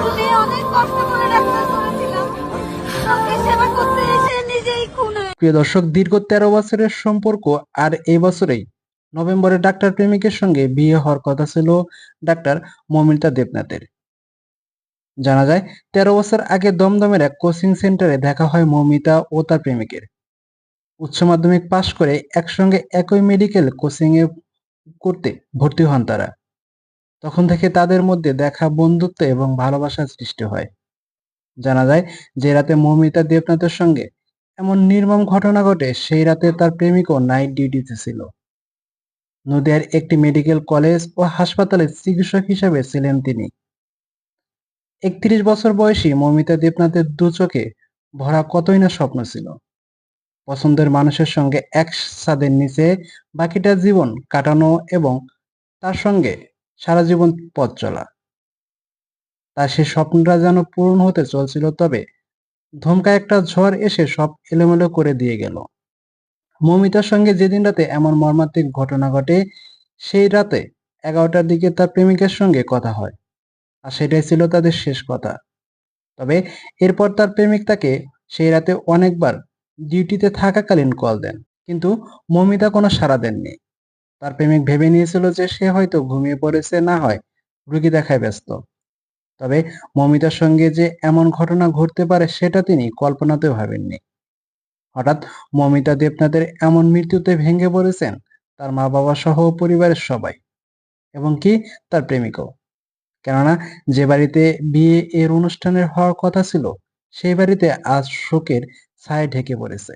উনি অনেক কষ্ট করে ডাক্তার করেছিলাম, রোগীর সেবা করতে এসে নিজেই খুন হয়ে। প্রিয় দর্শক, দীর্ঘ ১৩ বছরের সম্পর্ক, আর এই বছরেই নভেম্বরে ডাক্তার প্রেমিকের সঙ্গে বিয়ে হওয়ার কথা ছিল ডাক্তার মৌমিতা দেবনাথের। জানা যায় ১৩ বছর আগে দমদমের এক কোচিং সেন্টারে দেখা হয় মৌমিতা ও তার প্রেমিকের। উচ্চ মাধ্যমিক পাশ করে একসঙ্গে একই মেডিকেল কোচিং এ করতে ভর্তি হন তারা। তখন থেকে তাদের মধ্যে দেখা, বন্ধুত্ব এবং ভালোবাসার সৃষ্টি হয়। জানা যায় যে রাতে মৌমিতা দেবনাথের সঙ্গে এমন নির্মম ঘটনা ঘটে, সেই রাতে তার প্রেমিকও নাইট ডিউটিতে ছিল। নদিয়ার একটি মেডিকেল কলেজ ও হাসপাতালে চিকিৎসক হিসেবে ছিলেন তিনি। ৩১ বছর বয়সী মৌমিতা দেবনাথের দু চোখে ভরা কতই না স্বপ্ন ছিল। পছন্দের মানুষের সঙ্গে এক ছাদের নিচে বাকিটা জীবন কাটানো এবং তার সঙ্গে সারা জীবন পথ চলা। তার সেই স্বপ্নটা যেন পূরণ হতে চলছিল, তবে ধমকা একটা ঝড় এসে সব এলোমেলো করে দিয়ে গেল। মৌমিতার সঙ্গে যেদিন রাতে এমন মর্মান্তিক ঘটনা ঘটে, সেই রাতে ১১টার দিকে তার প্রেমিকের সঙ্গে কথা হয়, আর সেটাই ছিল তাদের শেষ কথা। তবে এরপর তার প্রেমিক তাকে সেই রাতে অনেকবার ডিউটিতে থাকাকালীন কল দেন, কিন্তু মৌমিতা কোনো সাড়া দেননি। তার প্রেমিক ভেবে নিয়েছিল যে সে হয়তো ঘুমিয়ে পড়েছে, না হয় রুগী দেখায় ব্যস্ত। তবে মৌমিতার সঙ্গে যে এমন ঘটনা ঘটতে পারে সেটা তিনি কল্পনাতেও ভাবেননি। হঠাৎ মৌমিতা দেবনাথের এমন মৃত্যুতে ভেঙে পড়েছেন তার মা বাবা সহ পরিবারের সবাই, এবং কি তার প্রেমিকও। কেননা যে বাড়িতে বিয়ে এর অনুষ্ঠানের হওয়ার কথা ছিল, সেই বাড়িতে আজ শোকের ছায়া ঢেকে পড়েছে।